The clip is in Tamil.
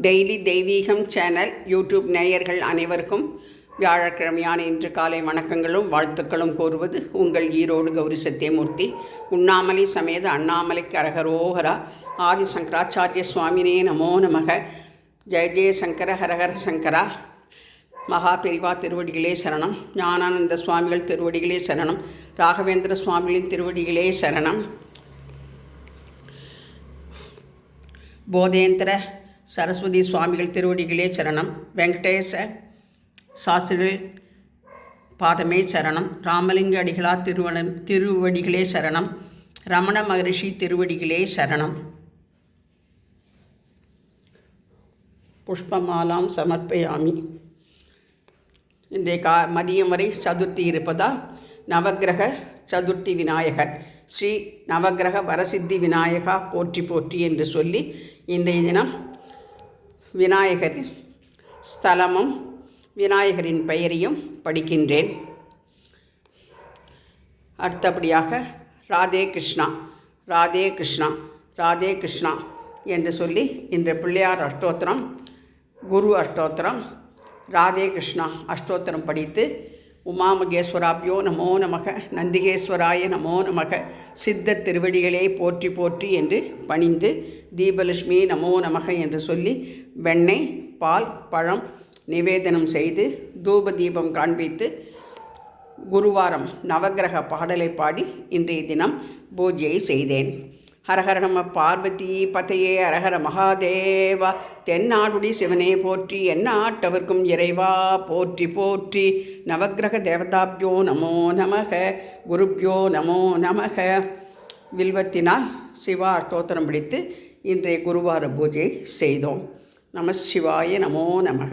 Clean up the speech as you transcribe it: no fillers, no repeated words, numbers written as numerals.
டெய்லி தெய்வீகம் சேனல் யூடியூப் நேயர்கள் அனைவருக்கும் வியாழக்கிழமையான இன்று காலை வணக்கங்களும் வாழ்த்துக்களும் கூறுவது உங்கள் ஈரோடு கௌரி சத்தியமூர்த்தி. உண்ணாமலை சமேத அண்ணாமலைக்கு அரகரோகரா. ஆதிசங்கராச்சாரிய சுவாமினே நமோ நமக. ஜெய ஜெய சங்கர ஹரஹர சங்கரா. மகா பெரிவா திருவடிகளே சரணம். ஞானானந்த சுவாமிகள் திருவடிகளே சரணம். ராகவேந்திர சுவாமிகளின் திருவடிகளே சரணம். போதேந்திர சரஸ்வதி சுவாமிகள் திருவடிகளே சரணம். வெங்கடேச சாஸ்திரிகள் பாதமே சரணம். ராமலிங்க அடிகளார் திருவடிகளே சரணம். ரமண மகரிஷி திருவடிகளே சரணம். புஷ்பமாலாம் சமர்ப்பயாமி. இன்றைய மதியம் வரை சதுர்த்தி இருப்பதால் நவக்கிரக சதுர்த்தி விநாயகர் ஸ்ரீ நவக்கிரக வரசித்தி விநாயகா போற்றி போற்றி என்று சொல்லி இன்றைய தினம் விநாயகர் ஸ்தலமும் விநாயகரின் பெயரையும் படிக்கின்றேன். அடுத்தபடியாக ராதே கிருஷ்ணா ராதே கிருஷ்ணா ராதே கிருஷ்ணா என்று சொல்லி இன்று பிள்ளையார் அஷ்டோத்திரம், குரு அஷ்டோத்திரம், ராதே கிருஷ்ணா அஷ்டோத்திரம் படித்து உமாமகேஸ்வராபியோ நமோ நமக, நந்திகேஸ்வராய நமோ நமக, சித்த திருவடிகளே போற்றி போற்றி என்று பணிந்து தீபலட்சுமி நமோ நமக என்று சொல்லி வெண்ணெய் பால் பழம் நிவேதனம் செய்து தூப தீபம் காண்பித்து குருவாரம் நவக்கிரக பாடலை பாடி இன்றைய தினம் பூஜையை செய்தேன். ஹரஹர நம பார்வதி பதையே அரஹர மகாதேவா. தென்னாடுடி சிவனே போற்றி, எந்நாட்டவர்க்கும் இறைவா போற்றி போற்றி. நவக்கிரக தேவதாபியோ நமோ நமக, குருப்பியோ நமோ நமக. வில்வத்தினால் சிவா அஷ்டோத்திரம் பிடித்து இன்றைய குருவார பூஜை செய்தோம். நம சிவாய நமோ நமக.